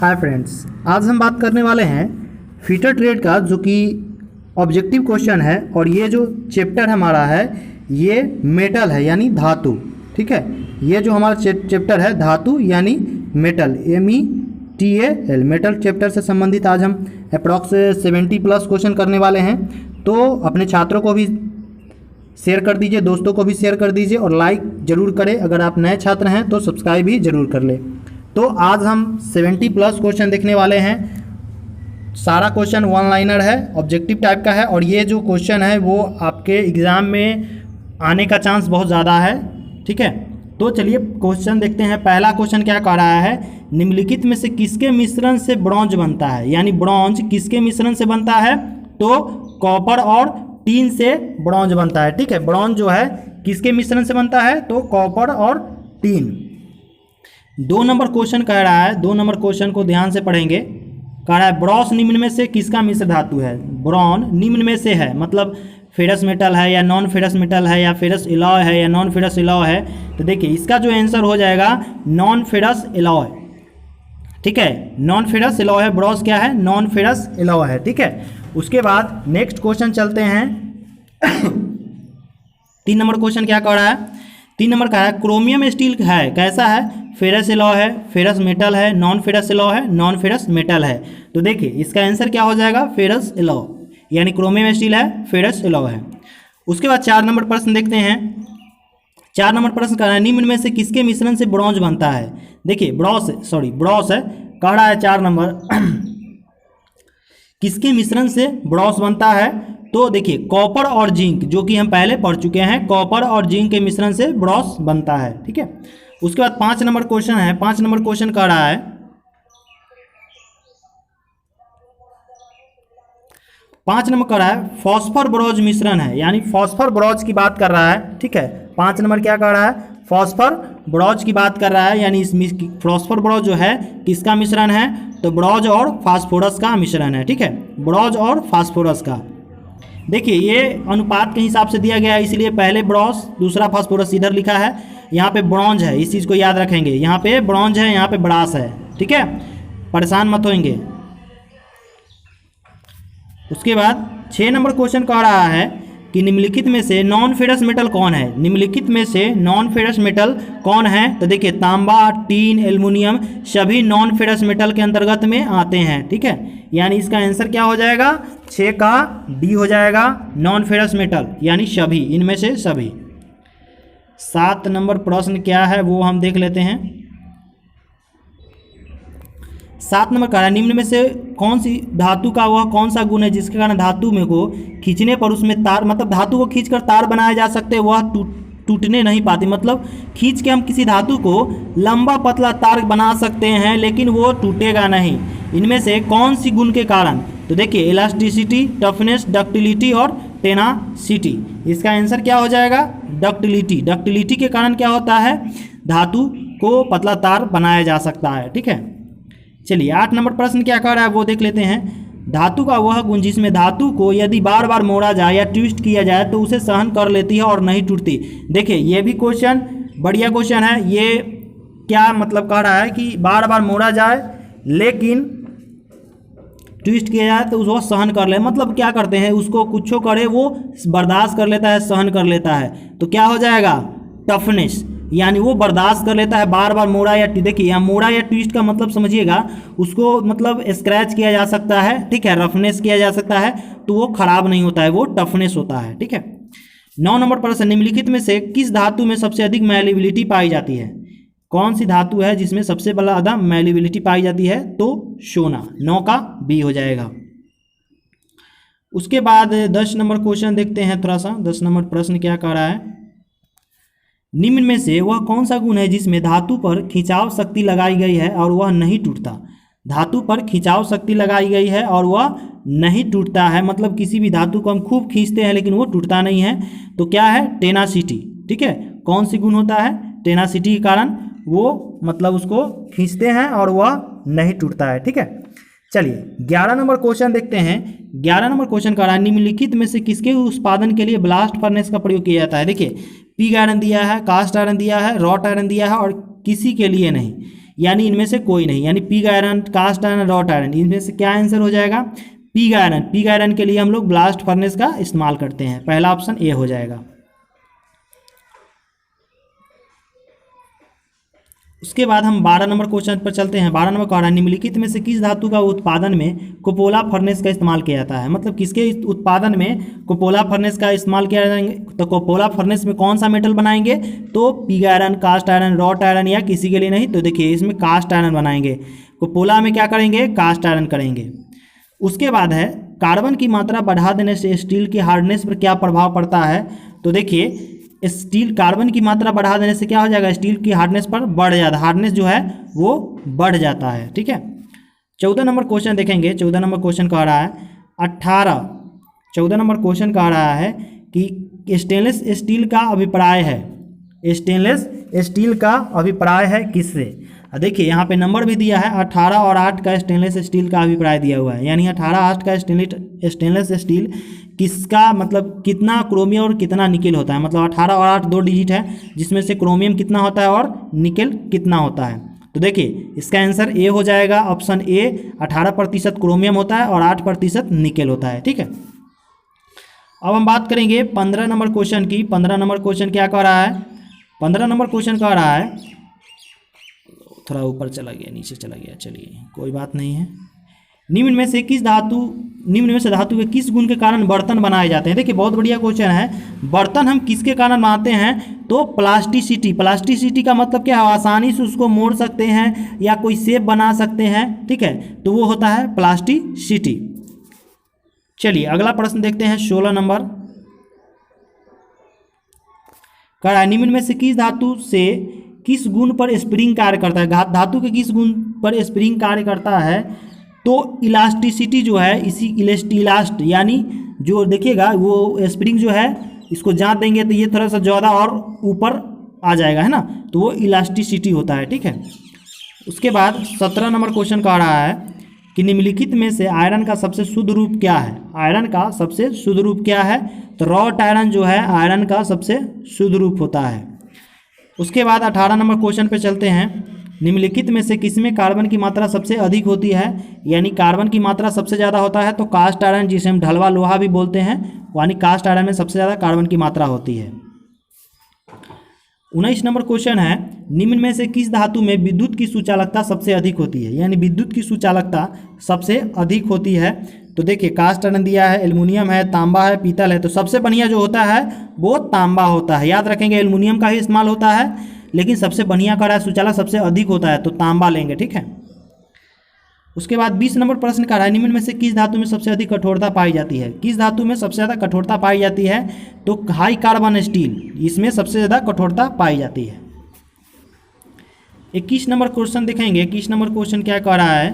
Hi friends, आज हम बात करने वाले हैं फीटर ट्रेड का, जो कि ऑब्जेक्टिव क्वेश्चन है। और ये जो चैप्टर हमारा है ये मेटल है यानी धातु। ठीक है, ये जो हमारा चैप्टर है धातु यानी मेटल, METAL, मेटल चैप्टर से संबंधित आज हम अप्रॉक्स 70+ क्वेश्चन करने वाले हैं। तो अपने छात्रों को भी शेयर कर दीजिए, दोस्तों को भी शेयर कर दीजिए और लाइक ज़रूर करें। अगर आप नए छात्र हैं तो सब्सक्राइब भी ज़रूर कर लें। तो आज हम 70+ क्वेश्चन देखने वाले हैं। सारा क्वेश्चन वन लाइनर है, ऑब्जेक्टिव टाइप का है। और ये जो क्वेश्चन है वो आपके एग्ज़ाम में आने का चांस बहुत ज़्यादा है। ठीक है, तो चलिए क्वेश्चन देखते हैं। पहला क्वेश्चन क्या कह रहा है, निम्नलिखित में से किसके मिश्रण से ब्रॉन्ज बनता है, यानी ब्रॉन्ज किसके मिश्रण से बनता है? तो कॉपर और टीन से ब्रॉन्ज बनता है। ठीक है, ब्रॉन्ज जो है किसके मिश्रण से बनता है? तो कॉपर और टीन। 2 नंबर क्वेश्चन कह रहा है, 2 नंबर क्वेश्चन को ध्यान से पढ़ेंगे। कह रहा है ब्रॉस निम्न में से किसका मिश्र धातु है? ब्रॉन निम्न में से है, मतलब फेरस मेटल है या नॉन फेरस मेटल है, या फेरस एलॉय है या नॉन फेरस एलॉय है। तो देखिए इसका जो आंसर हो जाएगा नॉन फेरस एलॉय। ठीक है, नॉन फेरस एलॉय है। ब्रॉस क्या है? नॉन फेरस एलॉय है। ठीक है, उसके बाद नेक्स्ट क्वेश्चन चलते हैं। 3 नंबर क्वेश्चन क्या कह रहा है? 3 नंबर का है क्रोमियम स्टील है, कैसा है? फेरस एलॉय है, फेरस मेटल है, नॉन फेरस एलॉय है, नॉन फेरस मेटल है। तो देखिए इसका आंसर क्या हो जाएगा? फेरस एलॉय, यानी क्रोमियम स्टील है, फेरस एलॉय है। उसके बाद 4 नंबर प्रश्न देखते हैं। 4 नंबर प्रश्न कह रहा है निम्न में से किसके मिश्रण से ब्रॉन्ज बनता है? देखिए ब्रॉस है, कह रहा है 4 नंबर किसके मिश्रण से ब्रॉस बनता है? तो देखिए कॉपर और जिंक, जो कि हम पहले पढ़ चुके हैं, कॉपर और जिंक के मिश्रण से ब्रॉस बनता है। ठीक है, उसके बाद 5 नंबर क्वेश्चन है। 5 नंबर क्वेश्चन कह रहा है 5 नंबर कह रहा है फॉस्फर ब्रोज मिश्रण है, यानी फॉस्फर ब्रोज की बात कर रहा है। ठीक है, 5 नंबर क्या कह रहा है? फॉस्फर ब्रोज की बात कर रहा है, यानी इस फॉस्फर ब्रोज जो है किसका मिश्रण है? तो ब्रोज और फास्फोरस का मिश्रण है। ठीक है, ब्रोज और फास्फोरस का। देखिए ये अनुपात के हिसाब से दिया गया है, इसलिए पहले ब्रोज दूसरा फास्फोरस इधर लिखा है। यहाँ पे ब्रॉन्ज है, इस चीज़ को याद रखेंगे। यहाँ पे ब्रॉन्ज है, यहाँ पे ब्रास है। ठीक है, परेशान मत होंगे। उसके बाद 6 नंबर क्वेश्चन कह रहा है कि निम्नलिखित में से नॉन फेरस मेटल कौन है? निम्नलिखित में से नॉन फेरस मेटल कौन है? तो देखिए तांबा, टीन, एल्युमिनियम सभी नॉन फेरस मेटल के अंतर्गत में आते हैं। ठीक है, यानी इसका आंसर क्या हो जाएगा? 6 का डी हो जाएगा, नॉन फेरस मेटल यानी सभी, इनमें से सभी। 7 नंबर प्रश्न क्या है वो हम देख लेते हैं। 7 नंबर का निम्न में से कौन सी धातु का वह कौन सा गुण है जिसके कारण धातु में को खींचने पर उसमें तार, मतलब धातु को खींचकर तार बनाए जा सकते, वह टूटने नहीं पाती। मतलब खींच के हम किसी धातु को लंबा पतला तार बना सकते हैं लेकिन वो टूटेगा नहीं। इनमें से कौन सी गुण के कारण? तो देखिए इलास्टिसिटी, टफनेस, डक्टिलिटी और टेनासिटी। इसका आंसर क्या हो जाएगा? डक्टिलिटी। डक्टिलिटी के कारण क्या होता है? धातु को पतला तार बनाया जा सकता है। ठीक है, चलिए 8 नंबर प्रश्न क्या कह रहा है वो देख लेते हैं। धातु का वह गुण जिसमें धातु को यदि बार बार मोड़ा जाए या ट्विस्ट किया जाए तो उसे सहन कर लेती है और नहीं टूटती। देखिए ये भी क्वेश्चन बढ़िया क्वेश्चन है। ये क्या मतलब कह रहा है कि बार बार मोड़ा जाए लेकिन ट्विस्ट किया जाए तो उसको सहन कर ले, मतलब क्या करते हैं, उसको कुछ करे वो बर्दाश्त कर लेता है, सहन कर लेता है। तो क्या हो जाएगा? टफनेस, यानी वो बर्दाश्त कर लेता है बार बार मोड़ा या देखिए यहाँ मोड़ा या ट्विस्ट का मतलब समझिएगा, उसको मतलब स्क्रैच किया जा सकता है। ठीक है, रफनेस किया जा सकता है, तो वो खराब नहीं होता है, वो टफनेस होता है। ठीक है, 9 नंबर प्रश्न निम्नलिखित में से किस धातु में सबसे अधिक मैलिबिलिटी पाई जाती है? कौन सी धातु है जिसमें सबसे ज़्यादा मैलिबिलिटी पाई जाती है? तो सोना। 9 का बी हो जाएगा। उसके बाद 10 नंबर क्वेश्चन देखते हैं थोड़ा सा। 10 नंबर प्रश्न क्या कह रहा है, निम्न में से वह कौन सा गुण है जिसमें धातु पर खिंचाव शक्ति लगाई गई है और वह नहीं टूटता? धातु पर खिंचाव शक्ति लगाई गई है और वह नहीं टूटता है, मतलब किसी भी धातु को हम खूब खींचते हैं लेकिन वो टूटता नहीं है। तो क्या है? टेनासिटी। ठीक है, कौन सी गुण होता है? टेनासिटी के कारण वो मतलब उसको खींचते हैं और वह नहीं टूटता है। ठीक है, चलिए 11 नंबर क्वेश्चन देखते हैं। 11 नंबर क्वेश्चन का निम्नलिखित में से किसके उत्पादन के लिए ब्लास्ट फर्नेस का प्रयोग किया जाता है? देखिए पिग आयरन दिया है, कास्ट आयरन दिया है, रॉट आयरन दिया है और किसी के लिए नहीं। यानी इनमें से कोई नहीं, यानी pig iron, cast iron, wrought iron, इनमें से क्या आंसर हो जाएगा? Pig iron. पिग आयरन के लिए हम लोग ब्लास्ट फर्नेस का इस्तेमाल करते हैं, पहला ऑप्शन ए हो जाएगा। उसके बाद हम 12 नंबर क्वेश्चन पर चलते हैं। 12 नंबर कह रहा है निम्नलिखित में से किस धातु का उत्पादन में कुपोला फर्नेस का इस्तेमाल किया जाता है? मतलब किसके उत्पादन में कुपोला फर्नेस का इस्तेमाल किया जाएंगे? तो कुपोला फर्नेस में कौन सा मेटल बनाएंगे? तो pig iron, cast iron, wrought iron या किसी के लिए नहीं? तो देखिए इसमें कास्ट आयरन बनाएंगे। कुपोला में क्या करेंगे? कास्ट आयरन करेंगे। उसके बाद है कार्बन की मात्रा बढ़ा देने से स्टील की हार्डनेस पर क्या प्रभाव पड़ता है? तो देखिए स्टील, कार्बन की मात्रा बढ़ा देने से क्या हो जाएगा? स्टील की हार्डनेस पर बढ़ जाता है, हार्डनेस जो है वो बढ़ जाता है। ठीक है, 14 नंबर क्वेश्चन देखेंगे। 14 नंबर क्वेश्चन कह रहा है 14 नंबर क्वेश्चन कह रहा है कि स्टेनलेस स्टील का अभिप्राय है, स्टेनलेस स्टील का अभिप्राय है किससे? देखिए यहाँ पे नंबर भी दिया है 18 और 8 का स्टेनलेस स्टील का अभिप्राय दिया हुआ है, यानी 18 8 का स्टेनलेस स्टील किसका, मतलब कितना क्रोमियम और कितना निकेल होता है। मतलब 18 और 8 दो डिजिट है, जिसमें से क्रोमियम कितना होता है और निकेल कितना होता है। तो देखिए इसका आंसर ए हो जाएगा, ऑप्शन ए। 18% क्रोमियम होता है और 8% निकेल होता है। ठीक है, अब हम बात करेंगे 15 नंबर क्वेश्चन की। 15 नंबर क्वेश्चन क्या कह रहा है? 15 नंबर क्वेश्चन कह रहा है, थोड़ा ऊपर चला गया, नीचे चला गया, चलिए कोई बात नहीं है। निम्न में से धातु के किस गुण के कारण बर्तन बनाए जाते हैं? देखिए बहुत बढ़िया क्वेश्चन है। बर्तन हम किसके कारण बनाते हैं? तो प्लास्टिसिटी। प्लास्टिसिटी का मतलब क्या है? आसानी से उसको मोड़ सकते हैं या कोई शेप बना सकते हैं। ठीक है, तो वो होता है प्लास्टिसिटी। चलिए अगला प्रश्न देखते हैं। 16 नंबर कह रहा है निम्न में से किस धातु से किस गुण पर स्प्रिंग कार्य करता है? धातु के किस गुण पर स्प्रिंग कार्य करता है? तो इलास्टिसिटी जो है, इसी इलास्ट यानी जो देखिएगा वो स्प्रिंग जो है, इसको जांच देंगे तो ये थोड़ा सा ज़्यादा और ऊपर आ जाएगा, है ना, तो वो इलास्टिसिटी होता है। ठीक है, उसके बाद 17 नंबर क्वेश्चन कह रहा है कि निम्नलिखित में से आयरन का सबसे शुद्ध रूप क्या है? आयरन का सबसे शुद्ध रूप क्या है? तो रॉट आयरन जो है आयरन का सबसे शुद्ध रूप होता है। उसके बाद 18 नंबर क्वेश्चन पे चलते हैं। निम्नलिखित में से किसमें कार्बन की मात्रा सबसे अधिक होती है? यानी कार्बन की मात्रा सबसे ज़्यादा होता है तो कास्ट आयरन, जिसे हम ढलवा लोहा भी बोलते हैं, यानी कास्ट आयरन में सबसे ज़्यादा कार्बन की मात्रा होती है। 19 नंबर क्वेश्चन है निम्न में से किस धातु में विद्युत की सुचालकता सबसे अधिक होती है? यानी विद्युत की सुचालकता सबसे अधिक होती है। तो देखिए कास्ट आयरन दिया है, एल्युमिनियम है, तांबा है, पीतल है, तो सबसे बढ़िया जो होता है वो तांबा होता है। याद रखेंगे एल्युमिनियम का ही इस्तेमाल होता है, लेकिन सबसे बढ़िया का सुचालक सबसे अधिक होता है, तो तांबा लेंगे। ठीक है, उसके बाद 20 नंबर प्रश्न का निम्न में से किस धातु में सबसे अधिक कठोरता पाई जाती है? किस धातु में सबसे ज़्यादा कठोरता पाई जाती है? तो हाई कार्बन स्टील, इसमें सबसे ज़्यादा कठोरता पाई जाती है। 21 नंबर क्वेश्चन देखेंगे। 21 नंबर क्वेश्चन क्या कह रहा है?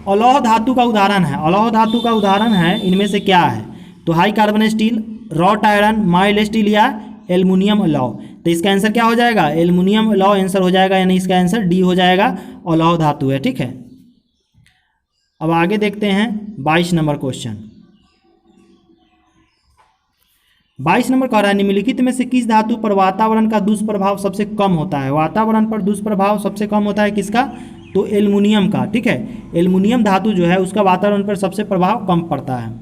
अलौह धातु का उदाहरण है। अलौह धातु का उदाहरण है इनमें से क्या है? तो high carbon steel, wrought iron, mild steel या एल्युमिनियम अलौह। तो इसका आंसर क्या हो जाएगा? एल्युमिनियम अलौह आंसर हो जाएगा, यानी इसका आंसर डी हो जाएगा, अलौह धातु है। ठीक है, अब आगे देखते हैं 22 नंबर क्वेश्चन। 22 नंबर कह रहा है निम्नलिखित में से किस धातु पर वातावरण का दुष्प्रभाव सबसे कम होता है? वातावरण पर दुष्प्रभाव सबसे कम होता है किसका? तो एल्युमिनियम का। ठीक है, एल्युमिनियम धातु जो है उसका वातावरण पर सबसे प्रभाव कम पड़ता है।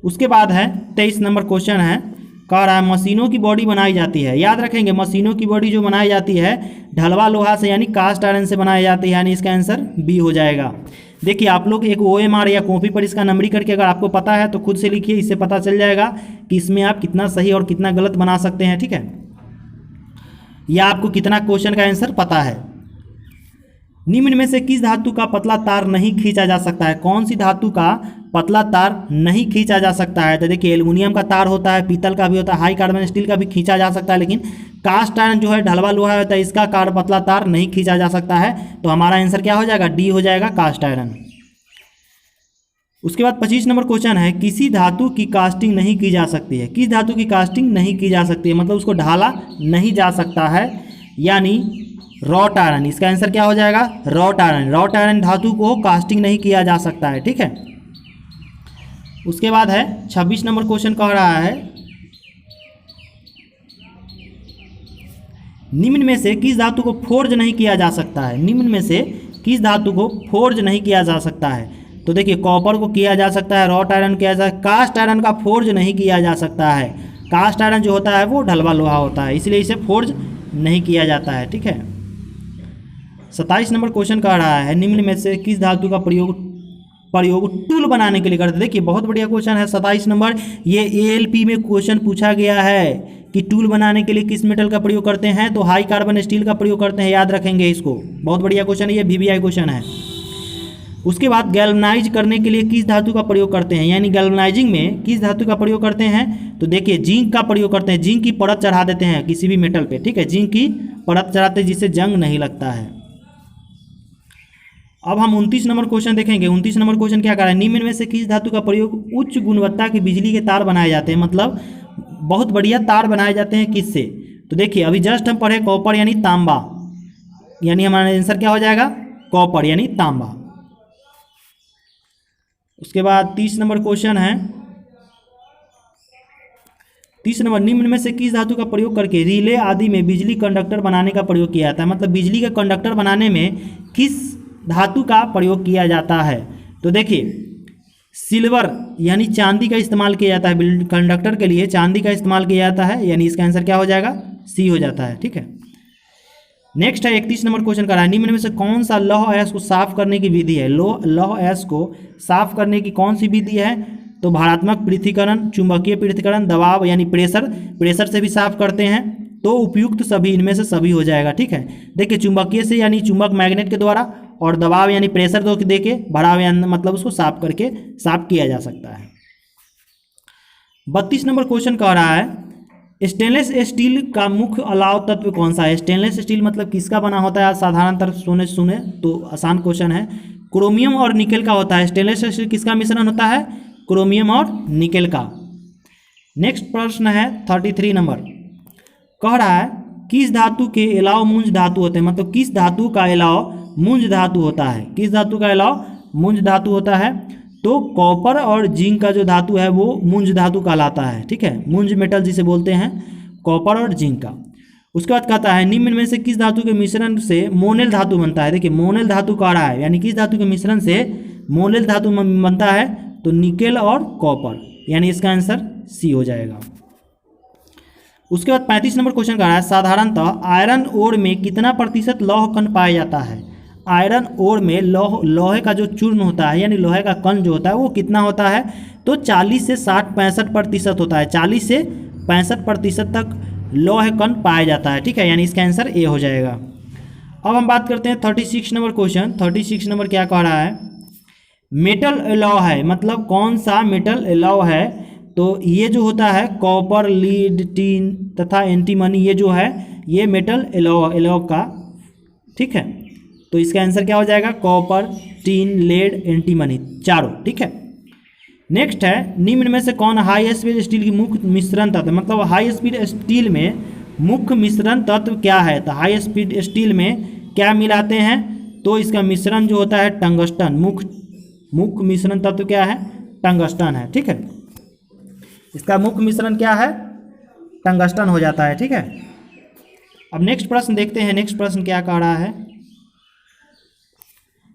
उसके बाद है 23 नंबर क्वेश्चन है, कह रहा है मशीनों की बॉडी बनाई जाती है। याद रखेंगे मशीनों की बॉडी जो बनाई जाती है ढलवा लोहा से, यानी कास्ट आयरन से बनाई जाती है, यानी इसका आंसर बी हो जाएगा। देखिए आप लोग एक OMR या कॉपी पर इसका नंबरी करके अगर आपको पता है तो खुद से लिखिए, इससे पता चल जाएगा कि इसमें आप कितना सही और कितना गलत बना सकते हैं। ठीक है, या आपको कितना क्वेश्चन का आंसर पता है। निम्न में से किस धातु का पतला तार नहीं खींचा जा सकता है? कौन सी धातु का पतला तार नहीं खींचा जा सकता है? तो देखिए एल्युमिनियम का तार होता है, पीतल का भी होता है, हाई कार्बन स्टील का भी खींचा जा सकता है, लेकिन कास्ट आयरन जो है ढलवा लोहा होता है, इसका पतला तार नहीं खींचा जा सकता है। तो हमारा आंसर क्या हो जाएगा? डी हो जाएगा, कास्ट आयरन। उसके बाद 25 नंबर क्वेश्चन है किसी धातु की कास्टिंग नहीं की जा सकती है? किस धातु की कास्टिंग नहीं की जा सकती है? मतलब उसको ढाला नहीं जा सकता है, यानी रॉट आयरन। इसका आंसर क्या हो जाएगा? Wrought iron. रॉट आयरन धातु को कास्टिंग नहीं किया जा सकता है। ठीक है, उसके बाद है 26 नंबर क्वेश्चन कह रहा है निम्न में से किस धातु को फोर्ज नहीं किया जा सकता है? निम्न में से किस धातु को फोर्ज नहीं किया जा सकता है? तो देखिए कॉपर को किया जा सकता है, रॉट आयरन किया जा सकता है, कास्ट आयरन का फोर्ज नहीं किया जा सकता है। कास्ट आयरन जो होता है वो ढलवा लोहा होता है, इसलिए इसे फोर्ज नहीं किया जाता है। ठीक है। 27 नंबर क्वेश्चन कह रहा है निम्न में से किस धातु का प्रयोग टूल बनाने के लिए करते हैं? देखिए बहुत बढ़िया क्वेश्चन है 27 नंबर। ये ALP में क्वेश्चन पूछा गया है कि टूल बनाने के लिए किस मेटल का प्रयोग करते हैं, तो हाई कार्बन स्टील का प्रयोग करते हैं, याद रखेंगे इसको। बहुत बढ़िया क्वेश्चन है, ये VBI क्वेश्चन है। उसके बाद गैल्वनाइज करने के लिए किस धातु का प्रयोग करते हैं, यानी गैल्वनाइजिंग में किस धातु का प्रयोग करते हैं? तो देखिए जिंक का प्रयोग करते हैं। जिंक की परत चढ़ा देते हैं किसी भी मेटल पे, ठीक है, जिंक की परत चढ़ाते हैं जिससे जंग नहीं लगता है। अब हम 29 नंबर क्वेश्चन देखेंगे। 29 नंबर क्वेश्चन क्या कर रहा है? निम्न में से किस धातु का प्रयोग उच्च गुणवत्ता के बिजली के तार बनाए जाते हैं, मतलब बहुत बढ़िया तार बनाए जाते हैं किससे? तो देखिए अभी जस्ट हम पढ़े कॉपर यानी तांबा, यानी हमारा आंसर क्या हो जाएगा? कॉपर यानी तांबा। उसके बाद 30 नंबर क्वेश्चन है। 30 नंबर, निम्न में से किस धातु का प्रयोग करके रिले आदि में बिजली कंडक्टर बनाने का प्रयोग किया जाता है, मतलब बिजली के कंडक्टर बनाने में किस धातु का प्रयोग किया जाता है? तो देखिए सिल्वर यानी चांदी का इस्तेमाल किया जाता है, कंडक्टर के लिए चांदी का इस्तेमाल किया जाता है, यानी इसका आंसर क्या हो जाएगा? सी हो जाता है। ठीक है। नेक्स्ट है 31 नंबर क्वेश्चन का रहा है निम्न में से कौन सा लौह अयस्क को साफ करने की विधि है? लौह अयस्क को साफ करने की कौन सी विधि है? तो भारात्मक पृथक्करण, चुंबकीय पृथक्करण, दबाव यानी प्रेशर से भी साफ करते हैं। तो उपयुक्त सभी इनमें से सभी हो जाएगा। ठीक है। देखिए चुंबकीय से यानी चुंबक मैग्नेट के द्वारा, और दबाव यानी प्रेशर दो देके भराव यानी मतलब उसको साफ करके साफ किया जा सकता है। 32 नंबर क्वेश्चन कह रहा है स्टेनलेस स्टील का मुख्य अलाव तत्व कौन सा है? स्टेनलेस स्टील मतलब किसका बना होता है? साधारणतः सुने तो आसान क्वेश्चन है। क्रोमियम और निकेल का होता है। स्टेनलेस स्टील किसका मिश्रण होता है? क्रोमियम और निकेल का। नेक्स्ट प्रश्न है 33 नंबर, कह रहा है किस धातु के अलाव मूंज धातु होते हैं, मतलब किस धातु का अलाव मूंज धातु होता है? किस धातु का अलाव मूंज धातु होता है? तो कॉपर और जिंक का जो धातु है वो मूंज धातु कहलाता है। ठीक है, मूंज मेटल जिसे बोलते हैं, कॉपर और जिंक का। उसके बाद कहता है निम्न में से किस धातु के मिश्रण से मोनेल धातु बनता है? देखिए मोनेल धातु कह रहा है, यानी किस धातु के मिश्रण से मोनेल धातु बनता है? तो निकेल और कॉपर, यानी इसका आंसर सी हो जाएगा। उसके बाद 35 नंबर क्वेश्चन कह रहा है साधारणतः आयरन ओर में कितना प्रतिशत लौह कण पाया जाता है? आयरन ओर में लोहे का जो चूर्ण होता है यानी लोहे का कण जो होता है वो कितना होता है? तो 40 से 65% होता है। 40 से 65% तक लोहे कण पाया जाता है। ठीक है, यानी इसका आंसर ए हो जाएगा। अब हम बात करते हैं 36 नंबर क्वेश्चन। 36 नंबर क्या कह रहा है? मेटल अलॉय है, मतलब कौन सा मेटल अलॉय है? तो ये जो होता है कॉपर, लीड, टीन तथा एंटीमनी, ये जो है ये मेटल अलॉय का। ठीक है, तो इसका आंसर क्या हो जाएगा? कॉपर, टीन, लेड, एंटीमनी, चारों। ठीक है। नेक्स्ट है निम्न में से कौन हाई स्पीड स्टील की मुख्य मिश्रण तत्व, मतलब हाई स्पीड स्टील में मुख्य मिश्रण तत्व क्या है? तो हाई स्पीड स्टील में क्या मिलाते हैं? तो इसका मिश्रण जो होता है टंगस्टन। मुख्य मिश्रण तत्व क्या है? टंगस्टन है। ठीक है, इसका मुख्य मिश्रण क्या है? टंगस्टन हो जाता है। ठीक है। अब नेक्स्ट प्रश्न देखते हैं। नेक्स्ट प्रश्न क्या कह रहा है?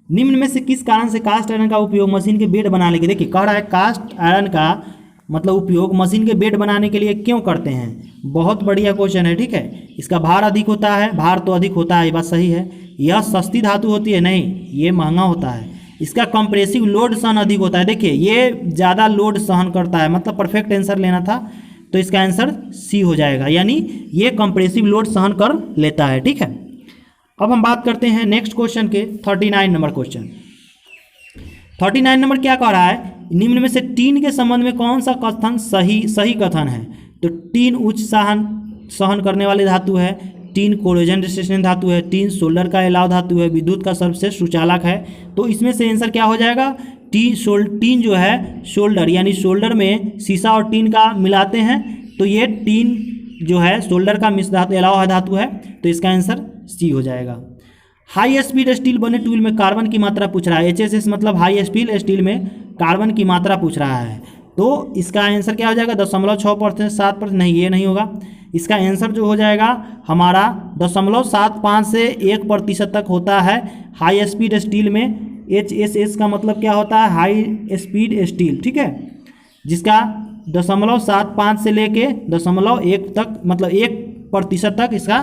निम्न में से किस कारण से कास्ट आयरन का उपयोग मशीन के बेड बनाने के लिए, देखिए कह रहा है कास्ट आयरन का मतलब उपयोग मशीन के बेड बनाने के लिए क्यों करते हैं? बहुत बढ़िया क्वेश्चन है। ठीक है, इसका भार अधिक होता है, भार तो अधिक होता है, ये बात सही है। यह सस्ती धातु होती है, नहीं, ये महंगा होता है। इसका कंप्रेसिव लोड सहन अधिक होता है, देखिए ये ज़्यादा लोड सहन करता है, मतलब परफेक्ट आंसर लेना था, तो इसका आंसर सी हो जाएगा, यानी ये कंप्रेसिव लोड सहन कर लेता है। ठीक है। अब हम बात करते हैं नेक्स्ट क्वेश्चन के 39 नंबर क्वेश्चन। 39 नंबर क्या कह रहा है? निम्न में से टीन के संबंध में कौन सा कथन सही कथन है? तो टीन उच्च सहन करने वाली धातु है, टीन कोरोजन रेजिस्टेंट धातु है, टीन सोल्डर का अलाव धातु है, विद्युत का सर्वश्रेष्ठ सुचालक है। तो इसमें से आंसर क्या हो जाएगा? टीन जो है शोल्डर, यानी शोल्डर में शीशा और टीन का मिलाते हैं, तो ये टीन जो है शोल्डर का मिश्र धातु अलाव धातु है, तो इसका आंसर सी हो जाएगा। हाई स्पीड स्टील बने टूल में कार्बन की मात्रा पूछ रहा है। HSS मतलब हाई स्पीड स्टील में कार्बन की मात्रा पूछ रहा है। तो इसका आंसर क्या हो जाएगा 0.6%, 7%, नहीं ये नहीं होगा। इसका आंसर जो हो जाएगा हमारा 0.75 से 1% तक होता है हाई स्पीड स्टील में। HSS का मतलब क्या होता है, हाई स्पीड स्टील, ठीक है, जिसका 0.75 से लेके 0.1 तक मतलब 1% तक इसका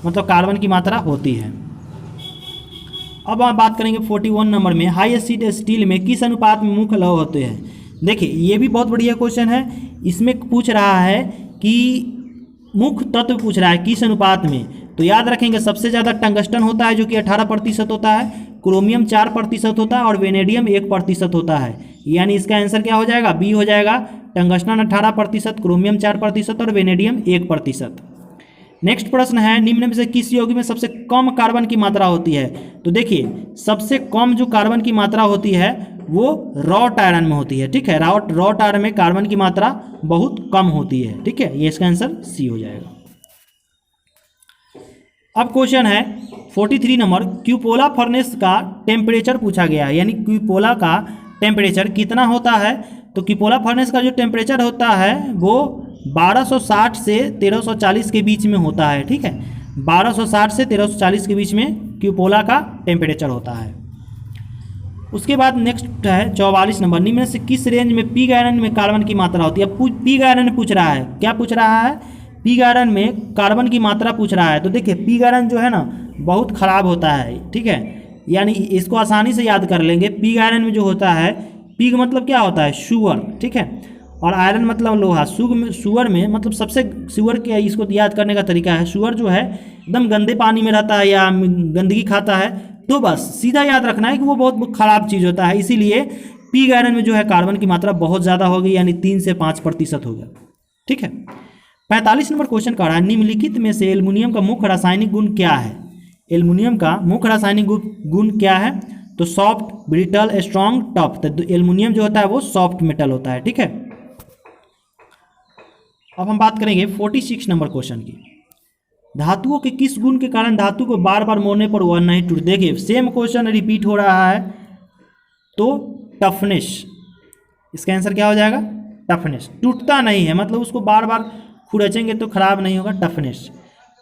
मतलब कार्बन की मात्रा होती है। अब हम बात करेंगे 41 नंबर में, हाई स्पीड स्टील में किस अनुपात में मुख्य लौह होते हैं। देखिए ये भी बहुत बढ़िया क्वेश्चन है। इसमें पूछ रहा है कि मुख्य तत्व पूछ रहा है किस अनुपात में, तो याद रखेंगे सबसे ज़्यादा टंगस्टन होता है जो कि 18% होता है, क्रोमियम 4% होता है और वेनेडियम 1% होता है। यानी इसका आंसर क्या हो जाएगा, बी हो जाएगा। टंगस्टन 18%, क्रोमियम 4% और वेनेडियम 1%। नेक्स्ट प्रश्न है, निम्न में से किस यौगिक में सबसे कम कार्बन की मात्रा होती है। तो देखिए सबसे कम जो कार्बन की मात्रा होती है वो रॉट आयरन में होती है, ठीक है। रॉट आयरन में कार्बन की मात्रा बहुत कम होती है, ठीक है। ये इसका आंसर सी हो जाएगा। अब क्वेश्चन है 43 नंबर, क्यूपोला फर्नेस का टेम्परेचर पूछा गया है, यानी क्यूपोला का टेम्परेचर कितना होता है। तो क्यूपोला फर्नेस का जो टेम्परेचर होता है वो 1260 से 1340 के बीच में होता है, ठीक है। 1260 से 1340 के बीच में क्यूपोला का टेम्परेचर होता है। उसके बाद नेक्स्ट है 44 नंबर, निम्न से किस रेंज में पिग आयरन में कार्बन की मात्रा होती है। अब पिग आयरन पूछ रहा है, क्या पूछ रहा है, पिग आयरन में कार्बन की मात्रा पूछ रहा है। तो देखिए पिग आयरन जो है ना बहुत ख़राब होता है, ठीक है, यानी इसको आसानी से याद कर लेंगे। पिग आयरन में जो होता है, पिग मतलब क्या होता है, शुगर, ठीक है, और आयरन मतलब लोहा। शुगर में मतलब सबसे शुगर के इसको याद करने का तरीका है, शुगर जो है एकदम गंदे पानी में रहता है या गंदगी खाता है, तो बस सीधा याद रखना है कि वो बहुत ख़राब चीज़ होता है। इसीलिए पिग आयरन में जो है कार्बन की मात्रा बहुत ज़्यादा होगी, यानी 3 से 5% हो गया, ठीक है। 45 नंबर क्वेश्चन का रहा है, निम्नलिखित में से एल्युमिनियम का मुख्य रासायनिक गुण क्या है। एल्युमिनियम का मुख्य रासायनिक गुण क्या है। तो सॉफ्ट, ब्रिटल, स्ट्रॉन्ग, टफ। तो एल्युमिनियम जो होता है वो सॉफ्ट मेटल होता है, ठीक है। अब हम बात करेंगे 46 नंबर क्वेश्चन की, धातुओं के किस गुण के कारण धातु को बार बार मोड़ने पर वह नहीं टूट। देखिए सेम क्वेश्चन रिपीट हो रहा है, तो टफनेस, इसका आंसर क्या हो जाएगा, टफनेस। टूटता नहीं है मतलब उसको बार बार खुरचेंगे तो खराब नहीं होगा, टफनेस।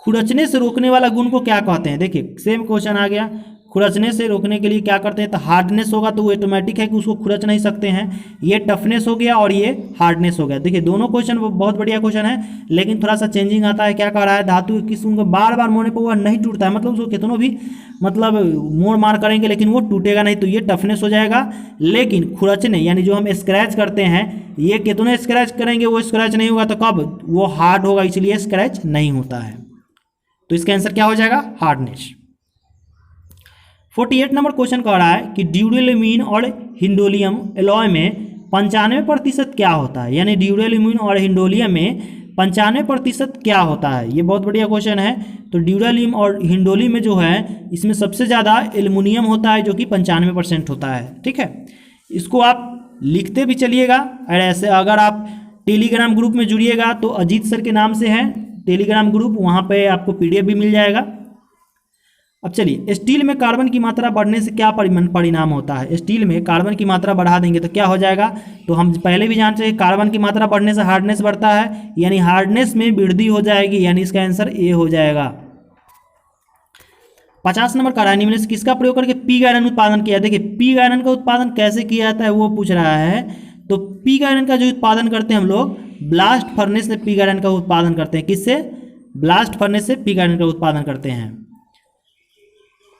खुरचने से रोकने वाला गुण को क्या कहते हैं। देखिए सेम क्वेश्चन आ गया, खुरचने से रोकने के लिए क्या करते हैं, तो हार्डनेस होगा, तो वो ऑटोमेटिक है कि उसको खुरच नहीं सकते हैं। ये टफनेस हो गया और ये हार्डनेस हो गया। देखिए दोनों क्वेश्चन बहुत बढ़िया क्वेश्चन है, लेकिन थोड़ा सा चेंजिंग आता है। क्या कह रहा है, धातु किस गुण को बार बार मोड़ने पर वह नहीं टूटता है, मतलब उसको कितनों भी मतलब मोड़ मार करेंगे लेकिन वो टूटेगा नहीं, तो ये टफनेस हो जाएगा। लेकिन खुरचने यानी जो हम स्क्रैच करते हैं, ये कितने स्क्रैच करेंगे वो स्क्रैच नहीं होगा, तो कब, वो हार्ड होगा, इसलिए स्क्रैच नहीं होता है। तो इसका आंसर क्या हो जाएगा, हार्डनेस। 48 नंबर क्वेश्चन कह रहा है कि ड्यूरेलिमीन और हिंडोलियम एलॉय में 95% क्या होता है। यानी ड्यूरेलिमीन और हिंडोलियम में 95% क्या होता है, ये बहुत बढ़िया क्वेश्चन है। तो ड्यूरेलियम और हिंडोलियम में जो है इसमें सबसे ज़्यादा एल्युमिनियम होता है जो कि 95% होता है, ठीक है। इसको आप लिखते भी चलिएगा, और ऐसे अगर आप टेलीग्राम ग्रुप में जुड़िएगा तो अजीत सर के नाम से है टेलीग्राम ग्रुप, वहाँ पे आपको PDF भी मिल जाएगा। अब चलिए, स्टील में कार्बन की मात्रा बढ़ने से क्या परिणाम होता है। स्टील में कार्बन की मात्रा बढ़ा देंगे तो क्या हो जाएगा, तो हम पहले भी जानते हैं कार्बन की मात्रा बढ़ने से हार्डनेस बढ़ता है, यानी हार्डनेस में वृद्धि हो जाएगी, यानी इसका आंसर ए हो जाएगा। 50 नंबर का निम्न से किसका प्रयोग करके पिग आयरन उत्पादन किया। देखिए पिग आयरन का उत्पादन कैसे किया जाता है वो पूछ रहा है। तो पिग आयरन का जो उत्पादन करते हैं हम लोग, ब्लास्ट फर्नेस से पिग आयरन का उत्पादन करते हैं। किससे, ब्लास्ट फर्नेस से पिग आयरन का उत्पादन करते हैं।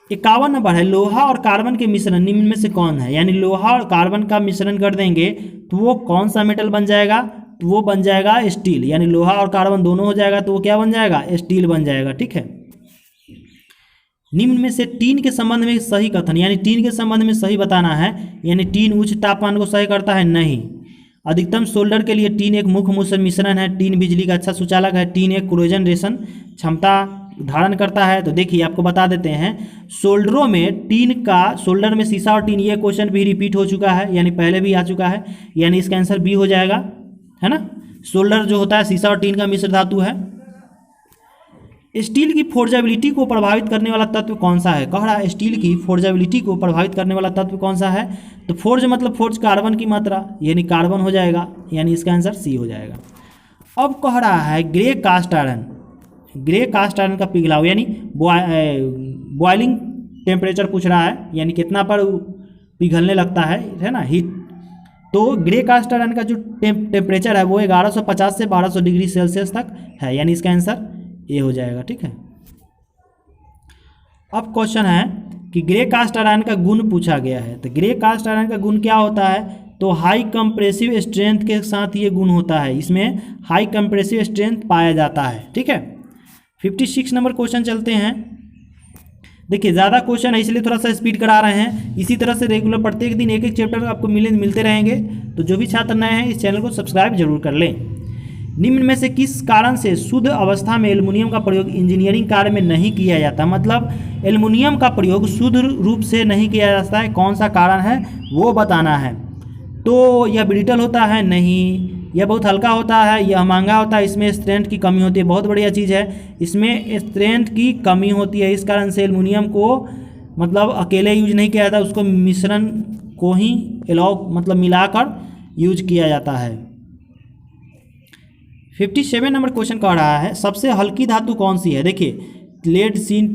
51 नंबर है, लोहा और कार्बन के मिश्रण निम्न में से कौन है। यानी लोहा और कार्बन का मिश्रण कर देंगे तो वो कौन सा मेटल बन जाएगा, तो वो बन जाएगा स्टील। यानी लोहा और कार्बन दोनों हो जाएगा तो वो क्या बन जाएगा, स्टील बन जाएगा, ठीक है। निम्न में से टीन के संबंध में सही कथन, यानी टीन के संबंध में सही बताना है। यानी टीन उच्च तापमान को सही करता है, नहीं। अधिकतम सोल्डर के लिए टीन एक मुख्य मिश्रण है। टीन बिजली का अच्छा सुचालक है। टीन एक कोरोजन रेशन क्षमता धारण करता है। तो देखिए आपको बता देते हैं, सोल्डरों में टीन का, सोल्डर में शीशा और टीन, ये क्वेश्चन भी रिपीट हो चुका है, यानी पहले भी आ चुका है, यानी इसका आंसर बी हो जाएगा, है ना। सोल्डर जो होता है शीशा और टीन का मिश्र धातु है। स्टील की फोर्जेबिलिटी को प्रभावित करने वाला तत्व कौन सा है? कह रहा है स्टील की फोर्जेबिलिटी को प्रभावित करने वाला तत्व कौन सा है? तो फोर्ज मतलब फोर्ज कार्बन की मात्रा, यानी कार्बन हो जाएगा, यानी इसका आंसर सी हो जाएगा। अब कह रहा है grey cast iron, grey cast iron का पिघलाव यानी बॉइलिंग टेम्परेचर पूछ रहा है, यानी कितना पर पिघलने लगता है ना, हीट। तो ग्रे कास्ट आयरन का जो टेम्परेचर है वो 1150 से 1200 डिग्री सेल्सियस तक है, यानी इसका आंसर ए हो जाएगा। ठीक है। अब क्वेश्चन है कि ग्रे कास्ट आयरन का गुण पूछा गया है। तो ग्रे कास्ट आयरन का गुण क्या होता है? तो हाई कंप्रेसिव स्ट्रेंथ के साथ ये गुण होता है, इसमें हाई कंप्रेसिव स्ट्रेंथ पाया जाता है। ठीक है। 56 नंबर क्वेश्चन चलते हैं। देखिए ज़्यादा क्वेश्चन है इसलिए थोड़ा सा स्पीड करा रहे हैं। इसी तरह से रेगुलर प्रत्येक दिन एक एक चैप्टर आपको मिलते रहेंगे। तो जो भी छात्र नए हैं इस चैनल को सब्सक्राइब जरूर कर लें। निम्न में से किस कारण से शुद्ध अवस्था में एल्युमिनियम का प्रयोग इंजीनियरिंग कार्य में नहीं किया जाता? मतलब एल्युमिनियम का प्रयोग शुद्ध रूप से नहीं किया जाता है, कौन सा कारण है वो बताना है। तो यह ब्रिटल होता है? नहीं। यह बहुत हल्का होता है? यह महंगा होता है? इसमें स्ट्रेंथ की कमी होती है। बहुत बढ़िया चीज़ है, इसमें स्ट्रेंथ की कमी होती है, इस कारण से एल्युमिनियम को मतलब अकेले यूज नहीं किया जाता, उसको मिश्रण को ही मतलब मिलाकर यूज किया जाता है। 57 नंबर क्वेश्चन कह रहा है सबसे हल्की धातु कौन सी है? देखिए लेड, जिंक,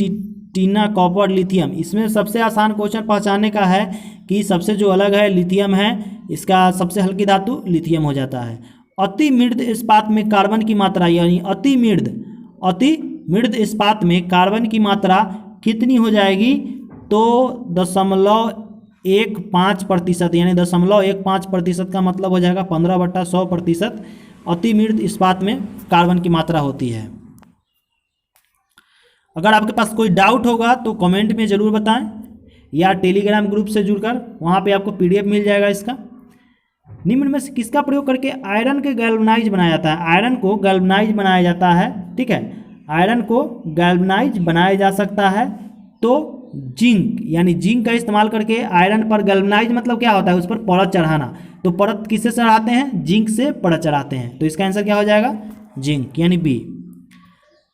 टीना, कॉपर, लिथियम। इसमें सबसे आसान क्वेश्चन पहचानने का है कि सबसे जो अलग है लिथियम है, इसका सबसे हल्की धातु लिथियम हो जाता है। अति मृद इस्पात में कार्बन की मात्रा, यानी अति मृद इस्पात में कार्बन की मात्रा कितनी हो जाएगी? तो 0.15%, यानी 0.15% का मतलब हो जाएगा 15/100% अति मृद इस्पात में कार्बन की मात्रा होती है। अगर आपके पास कोई डाउट होगा तो कमेंट में ज़रूर बताएं, या टेलीग्राम ग्रुप से जुड़कर वहाँ पे आपको PDF मिल जाएगा इसका। निम्न में से किसका प्रयोग करके आयरन के गैल्वनाइज बनाया जाता है? आयरन को गैल्वनाइज बनाया जाता है। ठीक है, आयरन को गैल्वनाइज बनाया जा सकता है तो जिंक, यानी जिंक का इस्तेमाल करके आयरन पर गैल्वनाइज मतलब क्या होता है? उस पर परत चढ़ाना। तो परत किससे चढ़ाते हैं? जिंक से परत चढ़ाते हैं। तो इसका आंसर क्या हो जाएगा? जिंक, यानी बी।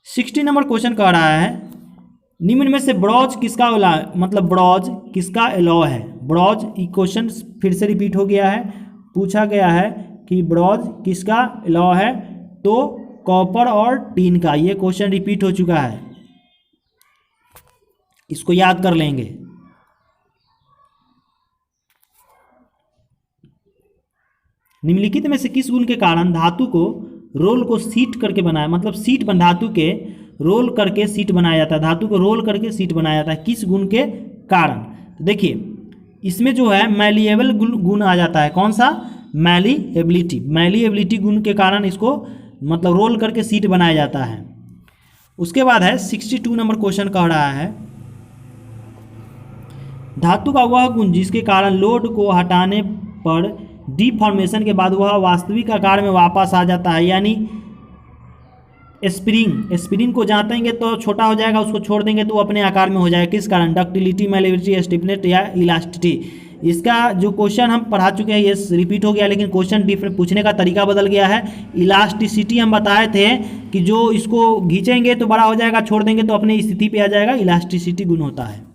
60 नंबर क्वेश्चन कह रहा है निम्न में से ब्रॉन्ज किसका मतलब ब्रॉन्ज किसका एलॉय है? ब्रॉन्ज, ये क्वेश्चन फिर से रिपीट हो गया है, पूछा गया है कि ब्रॉन्ज किसका एलॉय है? तो कॉपर और टीन का। ये क्वेश्चन रिपीट हो चुका है, इसको याद कर लेंगे। निम्नलिखित में से किस गुण के कारण धातु को रोल को सीट करके बनाया, मतलब सीट बन धातु के रोल करके सीट बनाया जाता है, धातु को रोल करके सीट बनाया जाता है, किस गुण के कारण? तो देखिए इसमें जो है मैलिएबल गुण आ जाता है। कौन सा? मैलिएबिलिटी गुण के कारण इसको मतलब रोल करके सीट बनाया जाता है। उसके बाद है 62 नंबर क्वेश्चन कह रहा है धातु का वह गुण जिसके कारण लोड को हटाने पर डिफॉर्मेशन के बाद वह वास्तविक आकार में वापस आ जाता है, यानी स्प्रिंग को जातेंगे तो छोटा हो जाएगा, उसको छोड़ देंगे तो वो अपने आकार में हो जाएगा। किस कारण? डक्टिलिटी, मैलिएबिलिटी, स्टिफनेस या इलास्टिसिटी। इसका जो क्वेश्चन हम पढ़ा चुके हैं ये रिपीट हो गया, लेकिन क्वेश्चन डिफरेंट पूछने का तरीका बदल गया है। इलास्टिसिटी हम बताए थे कि जो इसको खींचेंगे तो बड़ा हो जाएगा, छोड़ देंगे तो अपनी स्थिति पे आ जाएगा, इलास्टिसिटी गुण होता है।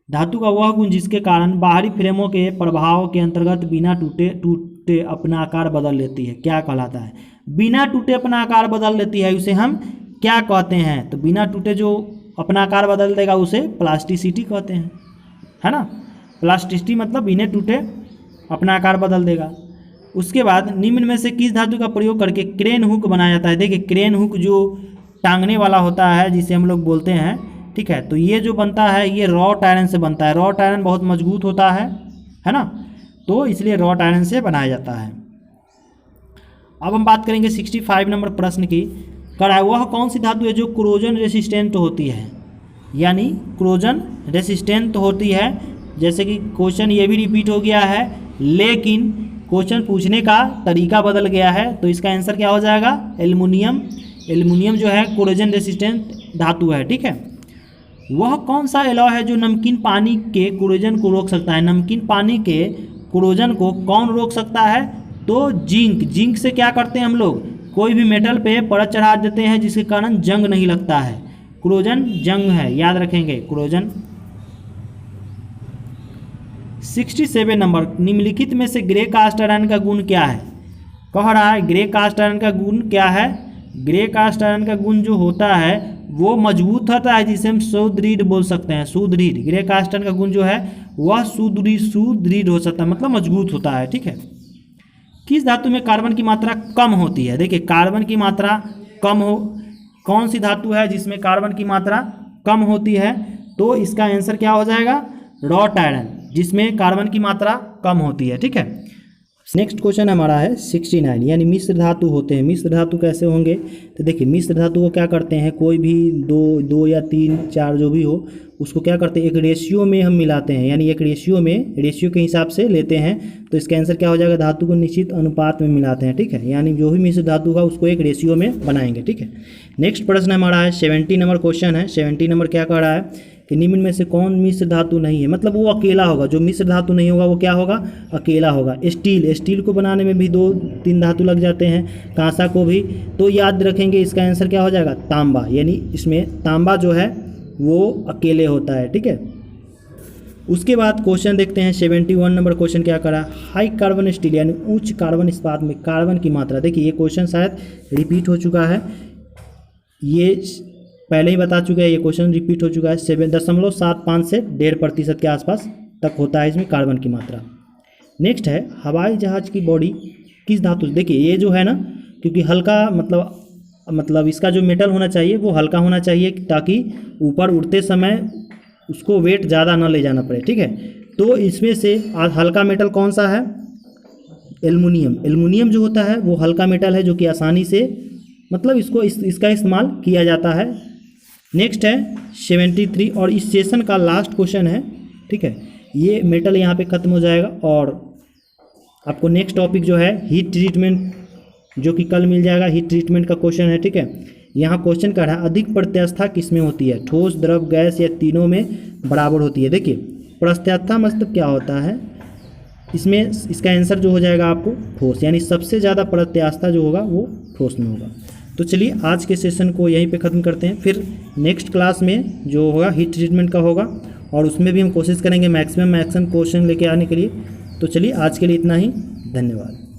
धातु का वह गुण जिसके कारण बाहरी फ्रेमों के प्रभाव के अंतर्गत बिना टूटे अपना आकार बदल लेती है, क्या कहलाता है? बिना टूटे अपना आकार बदल लेती है, उसे हम क्या कहते हैं? तो बिना टूटे जो अपना आकार बदल देगा उसे प्लास्टिसिटी कहते हैं, है ना। प्लास्टिसिटी मतलब बिना टूटे अपना आकार बदल देगा। उसके बाद निम्न में से किस धातु का प्रयोग करके क्रेन हुक बनाया जाता है? देखिए क्रेन हुक जो टांगने वाला होता है जिसे हम लोग बोलते हैं, ठीक है, तो ये जो बनता है ये रॉट आयरन से बनता है। रॉट आयरन बहुत मजबूत होता है ना, तो इसलिए रॉट आयरन से बनाया जाता है। अब हम बात करेंगे 65 नंबर प्रश्न की। कड़ा वह कौन सी धातु है जो क्रोजन रेसिस्टेंट होती है, यानी क्रोजन रेसिस्टेंट होती है। जैसे कि क्वेश्चन ये भी रिपीट हो गया है, लेकिन क्वेश्चन पूछने का तरीका बदल गया है, तो इसका आंसर क्या हो जाएगा? एल्युमिनियम। एल्युमिनियम जो है क्रोजन रेसिस्टेंट धातु है, ठीक है। वह कौन सा एलॉय है जो नमकीन पानी के क्लोरोजन को रोक सकता है? नमकीन पानी के क्लोरोजन को कौन रोक सकता है? तो जिंक। जिंक से क्या करते हैं हम लोग? कोई भी मेटल पे परत चढ़ा देते हैं जिसके कारण जंग नहीं लगता है, क्रोजन जंग है, याद रखेंगे क्रोजन। 67 नंबर, निम्नलिखित में से ग्रे कास्ट आयरन का गुण क्या है? कह रहा है ग्रे कास्ट आयरन का गुण क्या है? ग्रे कास्ट आयरन का गुण जो होता है वो मजबूत होता है, जिसे हम सुदृढ़ बोल सकते हैं, सुदृढ़। ग्रे कास्ट आयरन का गुण जो है वह सुदृढ़ हो सकता है, मतलब मजबूत होता है, ठीक है। किस धातु में कार्बन की मात्रा कम होती है? देखिए कार्बन की मात्रा कम हो, कौन सी धातु है जिसमें कार्बन की मात्रा कम होती है? तो इसका आंसर क्या हो जाएगा? रॉट आयरन, जिसमें कार्बन की मात्रा कम होती है, ठीक है। नेक्स्ट क्वेश्चन हमारा है 69, यानी मिश्र धातु होते हैं। मिश्र धातु कैसे होंगे? तो देखिए मिश्र धातु को क्या करते हैं, कोई भी दो या तीन चार जो भी हो उसको क्या करते हैं, एक रेशियो में हम मिलाते हैं, यानी एक रेशियो के हिसाब से लेते हैं। तो इसका आंसर क्या हो जाएगा? धातु को निश्चित अनुपात में मिलाते हैं, ठीक है। यानी जो भी मिश्र धातु का उसको एक रेशियो में बनाएंगे, ठीक है। नेक्स्ट प्रश्न हमारा है 70 नंबर क्वेश्चन है। 70 नंबर क्या कह रहा है कि निम्न में से कौन मिश्र धातु नहीं है? मतलब वो अकेला होगा, जो मिश्र धातु नहीं होगा वो क्या होगा? अकेला होगा। स्टील को बनाने में भी 2-3 धातु लग जाते हैं, कांसा को भी। तो याद रखेंगे इसका आंसर क्या हो जाएगा? तांबा, यानी इसमें तांबा जो है वो अकेले होता है, ठीक है। उसके बाद क्वेश्चन देखते हैं 71 नंबर क्वेश्चन क्या करा? हाई कार्बन स्टील यानी उच्च कार्बन इस्पात में कार्बन की मात्रा। देखिए ये क्वेश्चन शायद रिपीट हो चुका है, ये पहले ही बता चुके हैं, ये क्वेश्चन रिपीट हो चुका है। 7.75 से 1.5% के आसपास तक होता है इसमें कार्बन की मात्रा। नेक्स्ट है हवाई जहाज की बॉडी किस धातु से? देखिए ये जो है ना, क्योंकि हल्का मतलब इसका जो मेटल होना चाहिए वो हल्का होना चाहिए, ताकि ऊपर उड़ते समय उसको वेट ज़्यादा ना ले जाना पड़े, ठीक है। तो इसमें से हल्का मेटल कौन सा है? एल्युमिनियम। एल्युमिनियम जो होता है वो हल्का मेटल है, जो कि आसानी से मतलब इसका इस्तेमाल किया जाता है। नेक्स्ट है 73 और इस सेशन का लास्ट क्वेश्चन है, ठीक है। ये मेटल यहाँ पे ख़त्म हो जाएगा और आपको नेक्स्ट टॉपिक जो है हीट ट्रीटमेंट, जो कि कल मिल जाएगा। हीट ट्रीटमेंट का क्वेश्चन है, ठीक है। यहाँ क्वेश्चन का है अधिक प्रत्यास्था किस में होती है? ठोस, द्रव, गैस या तीनों में बराबर होती है? देखिए प्रत्यास्था मतलब क्या होता है, इसमें इसका आंसर जो हो जाएगा आपको ठोस, यानी सबसे ज़्यादा प्रत्यास्था जो होगा वो ठोस में होगा। तो चलिए आज के सेशन को यहीं पे ख़त्म करते हैं, फिर नेक्स्ट क्लास में जो होगा हीट ट्रीटमेंट का होगा और उसमें भी हम कोशिश करेंगे मैक्सिमम क्वेश्चन लेके आने के लिए। तो चलिए आज के लिए इतना ही, धन्यवाद।